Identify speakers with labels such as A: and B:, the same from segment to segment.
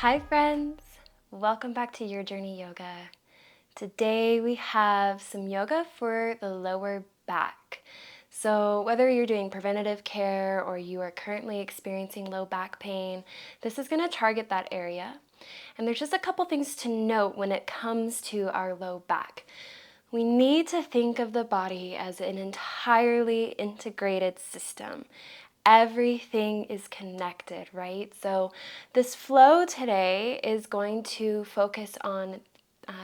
A: Hi friends, welcome back to Your Journey Yoga. Today we have some yoga for the lower back. So whether you're doing preventative care or you are currently experiencing low back pain, this is going to target that area. And there's just a couple things to note when it comes to our low back. We need to think of the body as an entirely integrated system. Everything is connected, right? So this flow today is going to focus on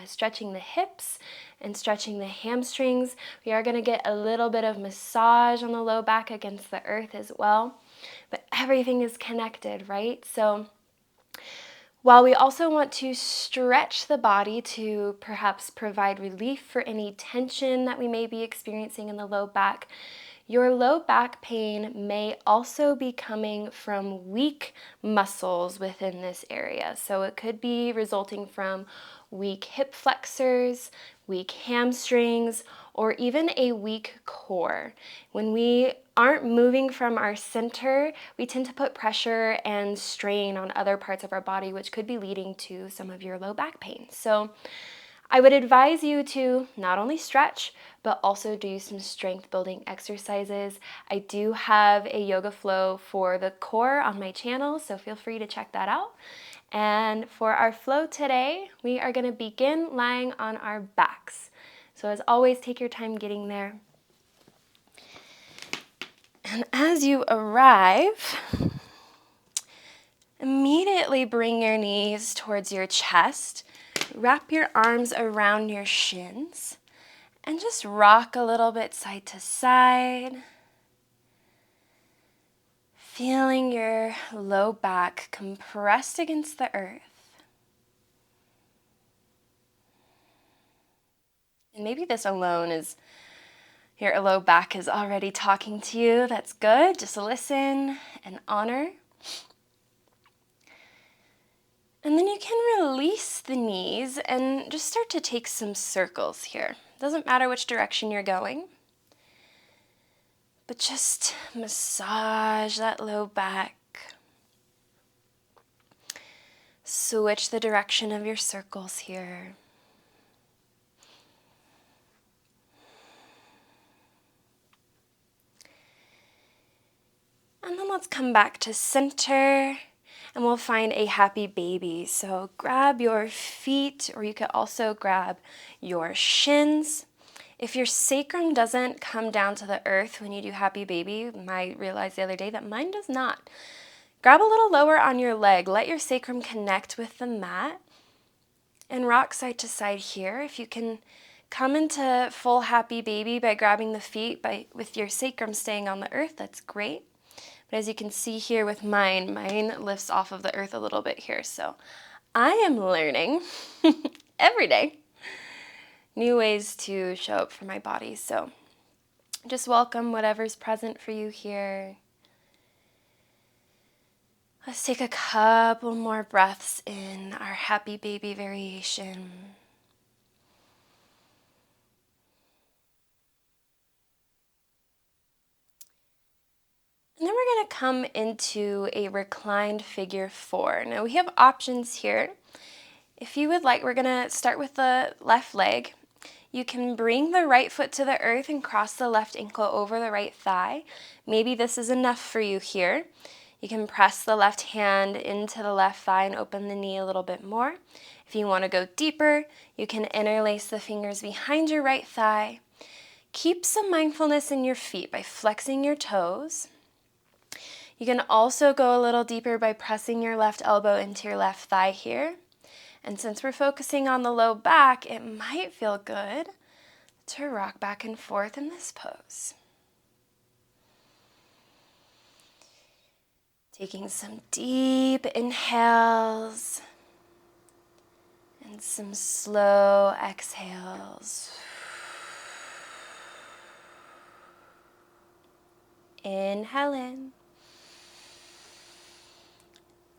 A: stretching the hips and stretching the hamstrings. We are going to get a little bit of massage on the low back against the earth as well. But everything is connected, right? So while we also want to stretch the body to perhaps provide relief for any tension that we may be experiencing in the low back, your low back pain may also be coming from weak muscles within this area. So it could be resulting from weak hip flexors, weak hamstrings, or even a weak core. When we aren't moving from our center, we tend to put pressure and strain on other parts of our body, which could be leading to some of your low back pain. So I would advise you to not only stretch, but also do some strength building exercises. I do have a yoga flow for the core on my channel, so feel free to check that out. And for our flow today, we are going to begin lying on our backs. So as always, take your time getting there. And as you arrive, immediately bring your knees towards your chest. Wrap your arms around your shins and just rock a little bit side to side. Feeling your low back compressed against the earth. And maybe this alone is, your low back is already talking to you. That's good. Just listen and honor. And then you can release the knees and just start to take some circles here. Doesn't matter which direction you're going, but just massage that low back. Switch the direction of your circles here. And then let's come back to center and we'll find a happy baby. So grab your feet, or you could also grab your shins. If your sacrum doesn't come down to the earth when you do happy baby, I realized the other day that mine does not. Grab a little lower on your leg. Let your sacrum connect with the mat and rock side to side here. If you can come into full happy baby by grabbing the feet with your sacrum staying on the earth, that's great. But as you can see here with mine lifts off of the earth a little bit here. So I am learning every day new ways to show up for my body. So just welcome whatever's present for you here. Let's take a couple more breaths in our happy baby variation. And then we're going to come into a reclined figure four. Now we have options here. If you would like, we're going to start with the left leg. You can bring the right foot to the earth and cross the left ankle over the right thigh. Maybe this is enough for you here. You can press the left hand into the left thigh and open the knee a little bit more. If you want to go deeper, you can interlace the fingers behind your right thigh. Keep some mindfulness in your feet by flexing your toes. You can also go a little deeper by pressing your left elbow into your left thigh here. And since we're focusing on the low back, it might feel good to rock back and forth in this pose. Taking some deep inhales and some slow exhales. Inhale in.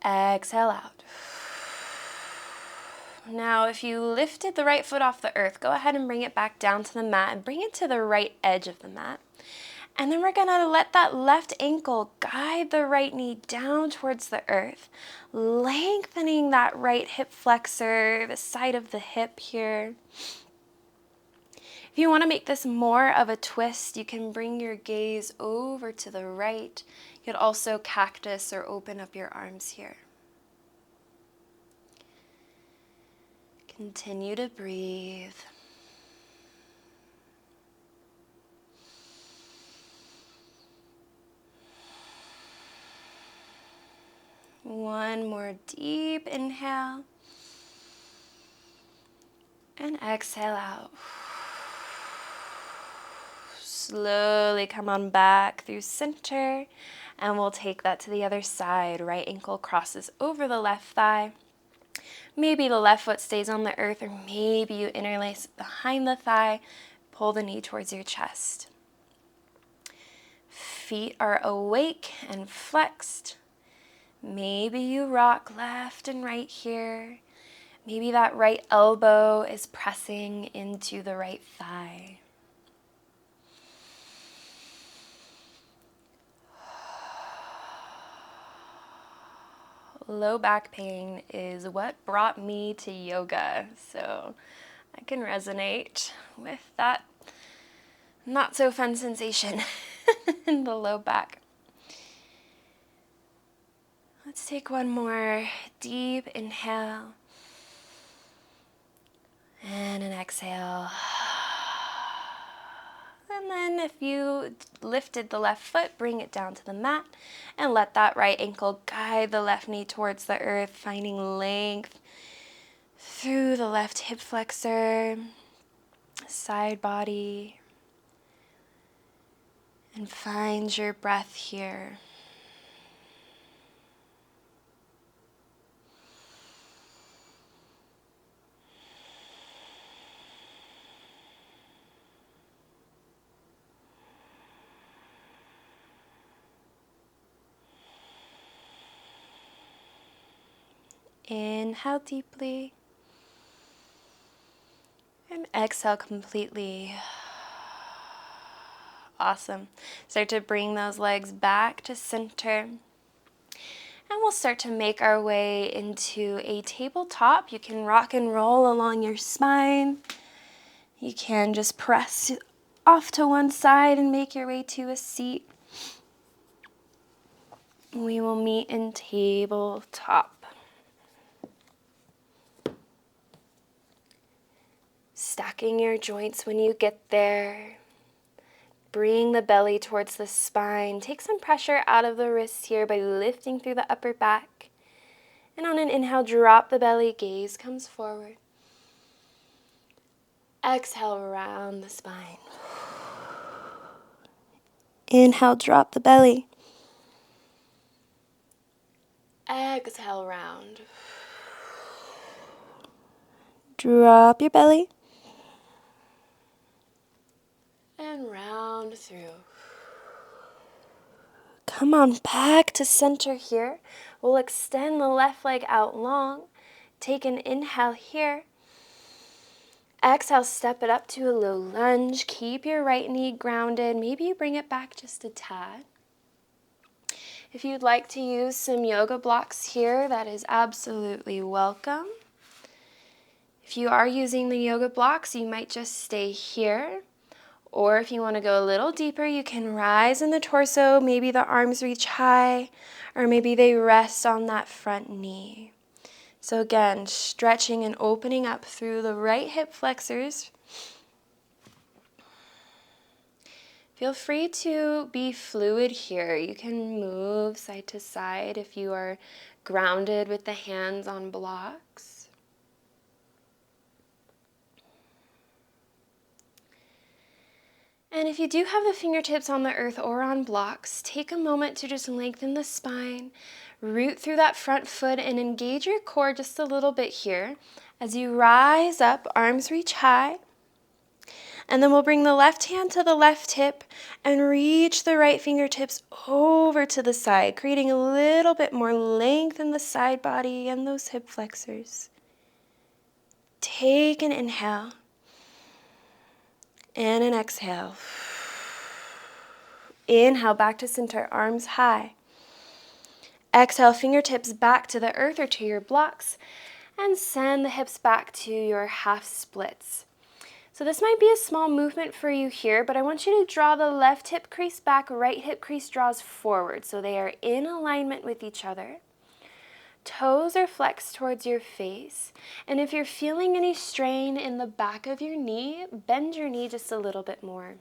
A: Exhale out. Now, if you lifted the right foot off the earth, go ahead and bring it back down to the mat and bring it to the right edge of the mat. And then we're gonna let that left ankle guide the right knee down towards the earth, lengthening that right hip flexor, the side of the hip here. If you want to make this more of a twist, you can bring your gaze over to the right. You could also cactus or open up your arms here. Continue to breathe. One more deep inhale. And exhale out. Slowly come on back through center. And we'll take that to the other side. Right ankle crosses over the left thigh. Maybe the left foot stays on the earth, or maybe you interlace behind the thigh. Pull the knee towards your chest. Feet are awake and flexed. Maybe you rock left and right here. Maybe that right elbow is pressing into the right thigh. Low back pain is what brought me to yoga, so I can resonate with that not so fun sensation in the low back. Let's take one more deep inhale and an exhale. And then if you lifted the left foot, bring it down to the mat and let that right ankle guide the left knee towards the earth, finding length through the left hip flexor, side body, and find your breath here. Inhale deeply and exhale completely. Awesome. Start to bring those legs back to center. And we'll start to make our way into a tabletop. You can rock and roll along your spine. You can just press off to one side and make your way to a seat. We will meet in tabletop. Stacking your joints when you get there. Bring the belly towards the spine. Take some pressure out of the wrists here by lifting through the upper back. And on an inhale, drop the belly, gaze comes forward. Exhale, round the spine. Inhale, drop the belly. Exhale, round. Drop your belly. And round through. Come on back to center here. We'll extend the left leg out long. Take an inhale here. Exhale, step it up to a low lunge. Keep your right knee grounded. Maybe you bring it back just a tad. If you'd like to use some yoga blocks here, that is absolutely welcome. If you are using the yoga blocks, you might just stay here. Or if you want to go a little deeper, you can rise in the torso. Maybe the arms reach high, or maybe they rest on that front knee. So again, stretching and opening up through the right hip flexors. Feel free to be fluid here. You can move side to side if you are grounded with the hands on blocks. And if you do have the fingertips on the earth or on blocks, take a moment to just lengthen the spine, root through that front foot, and engage your core just a little bit here. As you rise up, arms reach high. And then we'll bring the left hand to the left hip and reach the right fingertips over to the side, creating a little bit more length in the side body and those hip flexors. Take an inhale and an exhale. Inhale, back to center, arms high. Exhale, fingertips back to the earth or to your blocks, and send the hips back to your half splits. So this might be a small movement for you here, but I want you to draw the left hip crease back, right hip crease draws forward, so they are in alignment with each other. Toes are flexed towards your face, and if you're feeling any strain in the back of your knee, bend your knee just a little bit more.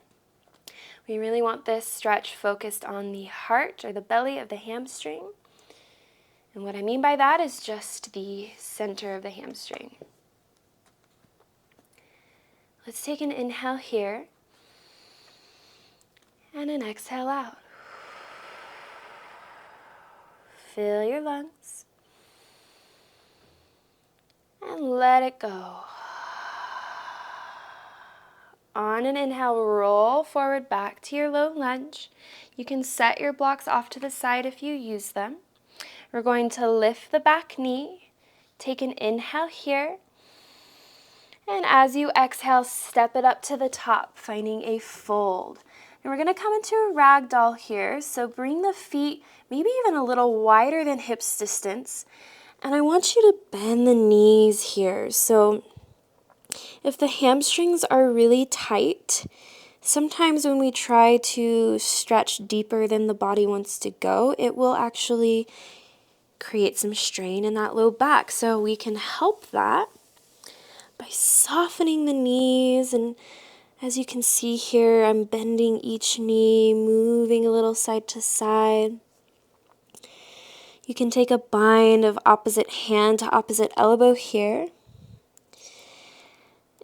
A: We really want this stretch focused on the heart or the belly of the hamstring. And what I mean by that is just the center of the hamstring. Let's take an inhale here and an exhale out. Fill your lungs and let it go. On an inhale, roll forward back to your low lunge. You can set your blocks off to the side if you use them. We're going to lift the back knee. Take an inhale here. And as you exhale, step it up to the top, finding a fold. And we're going to come into a ragdoll here. So bring the feet maybe even a little wider than hips distance. And I want you to bend the knees here. So if the hamstrings are really tight, sometimes when we try to stretch deeper than the body wants to go, it will actually create some strain in that low back. So we can help that by softening the knees. And as you can see here, I'm bending each knee, moving a little side to side. You can take a bind of opposite hand to opposite elbow here.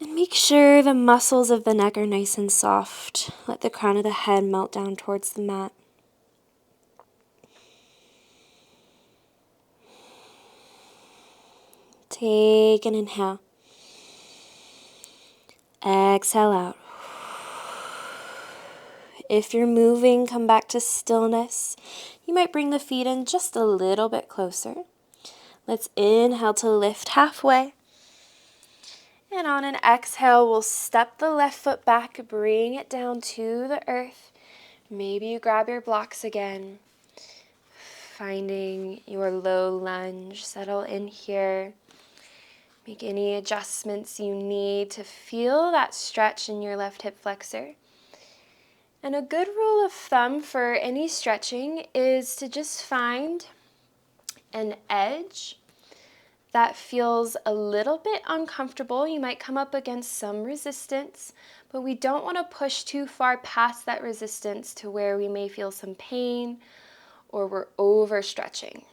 A: And make sure the muscles of the neck are nice and soft. Let the crown of the head melt down towards the mat. Take an inhale. Exhale out. If you're moving, come back to stillness. You might bring the feet in just a little bit closer. Let's inhale to lift halfway. And on an exhale, we'll step the left foot back, bring it down to the earth. Maybe you grab your blocks again. Finding your low lunge. Settle in here. Make any adjustments you need to feel that stretch in your left hip flexor. And a good rule of thumb for any stretching is to just find an edge that feels a little bit uncomfortable. You might come up against some resistance, but we don't want to push too far past that resistance to where we may feel some pain or we're overstretching.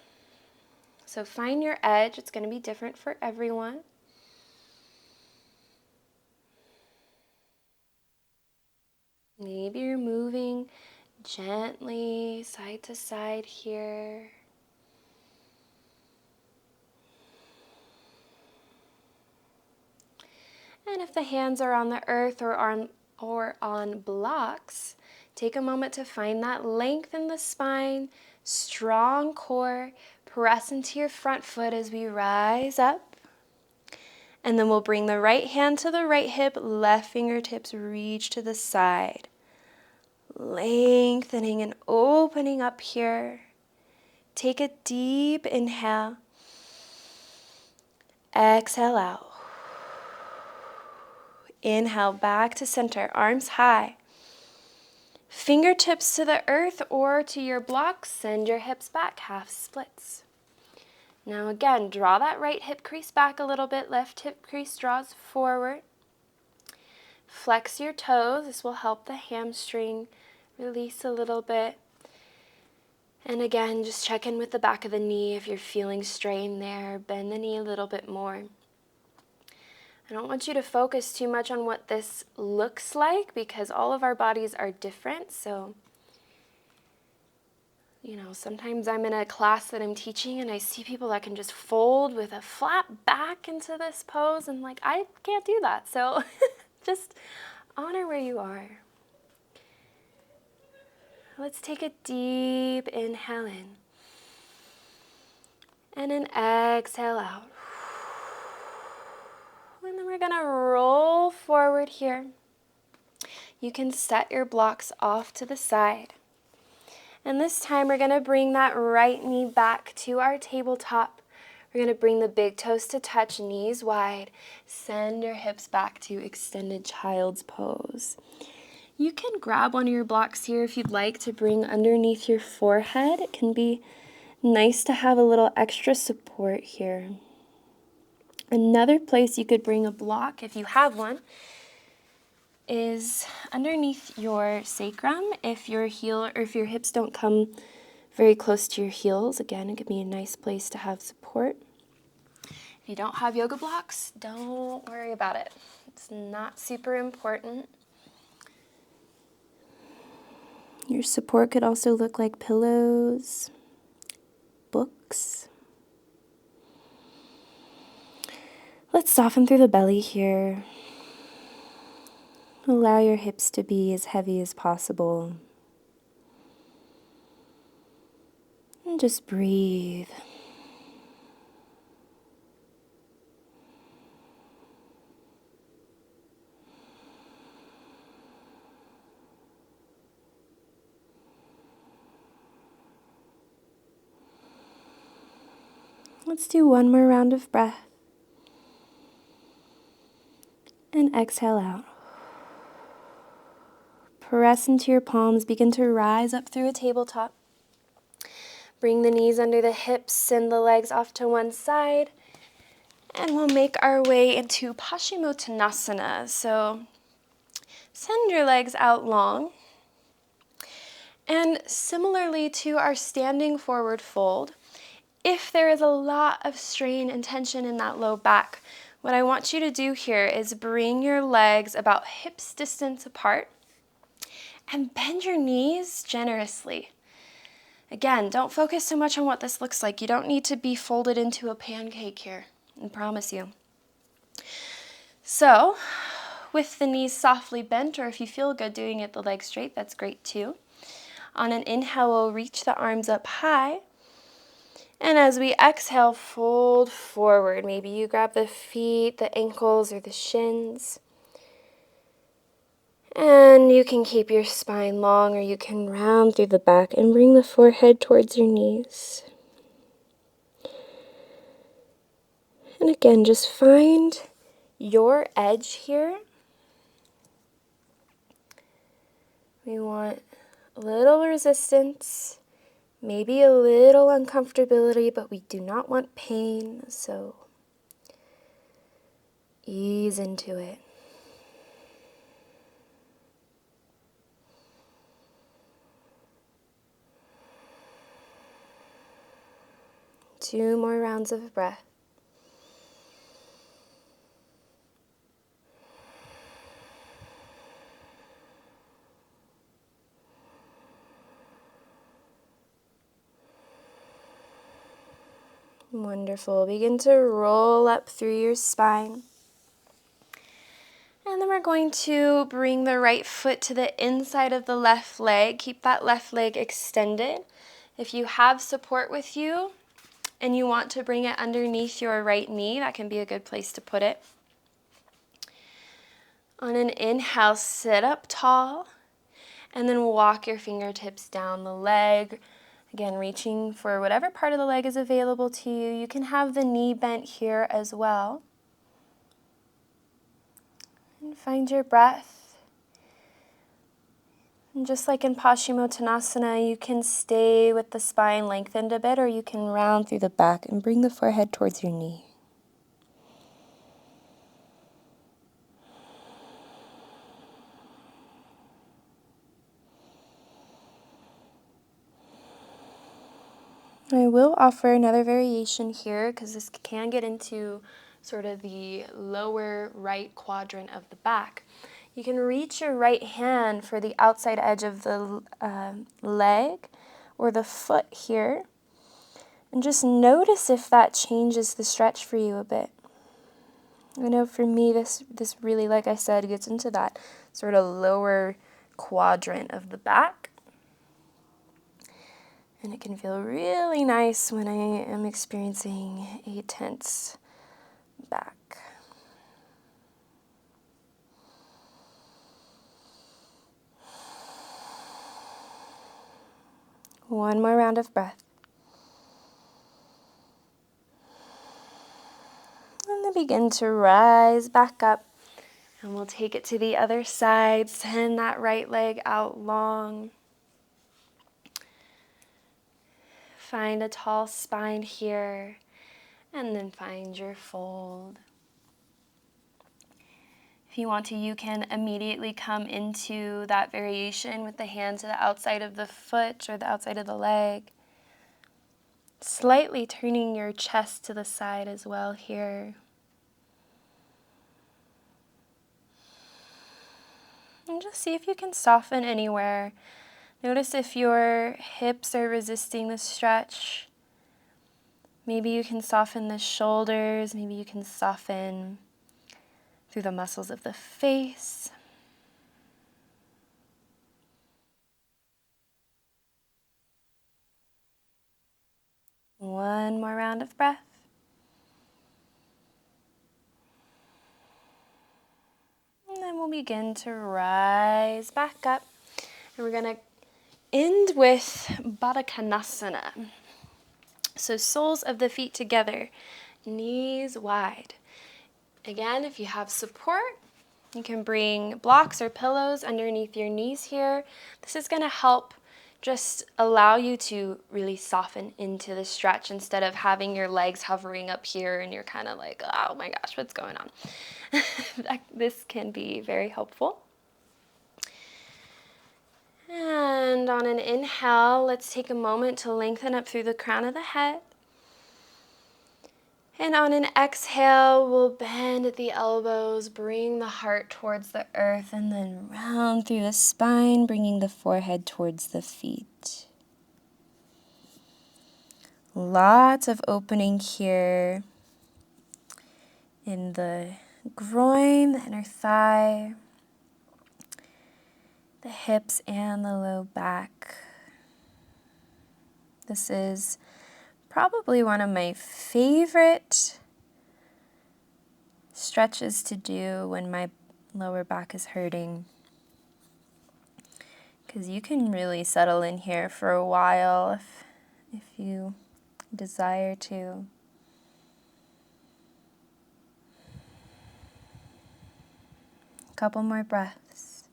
A: So find your edge. It's going to be different for everyone. Maybe you're moving gently side to side here. And if the hands are on the earth or on blocks, take a moment to find that length in the spine, strong core. Press into your front foot as we rise up. And then we'll bring the right hand to the right hip, left fingertips reach to the side. Lengthening and opening up here. Take a deep inhale. Exhale out. Inhale back to center, arms high. Fingertips to the earth or to your blocks, send your hips back, half splits. Now again, draw that right hip crease back a little bit, left hip crease draws forward. Flex your toes, this will help the hamstring release a little bit. And again, just check in with the back of the knee if you're feeling strain there. Bend the knee a little bit more. I don't want you to focus too much on what this looks like because all of our bodies are different. So, sometimes I'm in a class that I'm teaching and I see people that can just fold with a flat back into this pose and I can't do that. So just honor where you are. Let's take a deep inhale in and an exhale out. And then we're going to roll forward here. You can set your blocks off to the side. And this time we're going to bring that right knee back to our tabletop. We're going to bring the big toes to touch, knees wide. Send your hips back to extended child's pose. You can grab one of your blocks here if you'd like to bring underneath your forehead. It can be nice to have a little extra support here. Another place you could bring a block, if you have one, is underneath your sacrum. If your hips don't come very close to your heels, again, it could be a nice place to have support. If you don't have yoga blocks, don't worry about it. It's not super important. Your support could also look like pillows, books. Let's soften through the belly here. Allow your hips to be as heavy as possible. And just breathe. Let's do one more round of breath. And exhale out. Press into your palms. Begin to rise up through a tabletop. Bring the knees under the hips. Send the legs off to one side. And we'll make our way into Paschimottanasana. So send your legs out long. And similarly to our standing forward fold, if there is a lot of strain and tension in that low back, what I want you to do here is bring your legs about hips distance apart and bend your knees generously. Again, don't focus so much on what this looks like. You don't need to be folded into a pancake here, I promise you. So, with the knees softly bent, or if you feel good doing it the legs straight, that's great too. On an inhale, we'll reach the arms up high. And as we exhale, fold forward. Maybe you grab the feet, the ankles, or the shins. And you can keep your spine long, or you can round through the back and bring the forehead towards your knees. And again, just find your edge here. We want a little resistance. Maybe a little uncomfortability, but we do not want pain, so ease into it. Two more rounds of breath. Wonderful. Begin to roll up through your spine. And then we're going to bring the right foot to the inside of the left leg. Keep that left leg extended. If you have support with you and you want to bring it underneath your right knee, that can be a good place to put it. On an inhale, sit up tall and then walk your fingertips down the leg. Again, reaching for whatever part of the leg is available to you. You can have the knee bent here as well. And find your breath. And just like in Paschimottanasana, you can stay with the spine lengthened a bit, or you can round through the back and bring the forehead towards your knee. I will offer another variation here because this can get into sort of the lower right quadrant of the back. You can reach your right hand for the outside edge of the leg or the foot here, and just notice if that changes the stretch for you a bit. I know for me this really, like I said, gets into that sort of lower quadrant of the back. And it can feel really nice when I am experiencing a tense back. One more round of breath. And then begin to rise back up. And we'll take it to the other side. Send that right leg out long. Find a tall spine here. And then find your fold. If you want to, you can immediately come into that variation with the hand to the outside of the foot or the outside of the leg. Slightly turning your chest to the side as well here. And just see if you can soften anywhere. Notice if your hips are resisting the stretch. Maybe you can soften the shoulders. Maybe you can soften through the muscles of the face. One more round of breath. And then we'll begin to rise back up. And we're going to end with Baddha Konasana. So soles of the feet together, knees wide. Again, if you have support, you can bring blocks or pillows underneath your knees here. This is going to help just allow you to really soften into the stretch instead of having your legs hovering up here and you're kind of like, oh my gosh, what's going on? This can be very helpful. And on an inhale, let's take a moment to lengthen up through the crown of the head. And on an exhale, we'll bend at the elbows, bring the heart towards the earth, and then round through the spine, bringing the forehead towards the feet. Lots of opening here in the groin, the inner thigh, the hips, and the low back. This is probably one of my favorite stretches to do when my lower back is hurting, because you can really settle in here for a while if you desire to. A couple more breaths.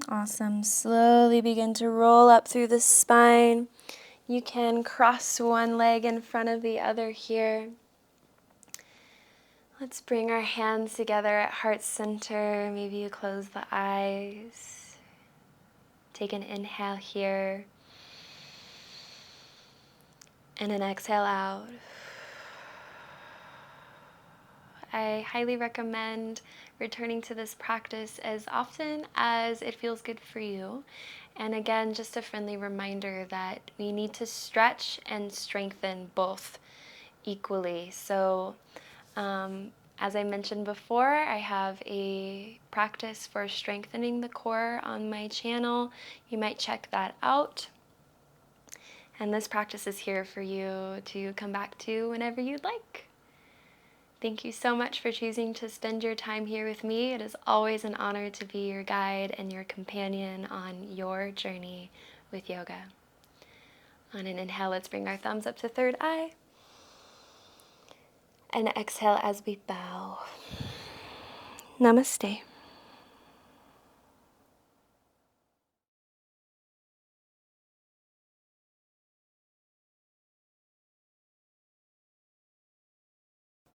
A: Awesome. Slowly begin to roll up through the spine. You can cross one leg in front of the other here. Let's bring our hands together at heart center. Maybe you close the eyes. Take an inhale here. And an exhale out. I highly recommend returning to this practice as often as it feels good for you. And again, just a friendly reminder that we need to stretch and strengthen both equally. So as I mentioned before, I have a practice for strengthening the core on my channel. You might check that out. And this practice is here for you to come back to whenever you'd like. Thank you so much for choosing to spend your time here with me. It is always an honor to be your guide and your companion on your journey with yoga. On an inhale, let's bring our thumbs up to third eye. And exhale as we bow. Namaste.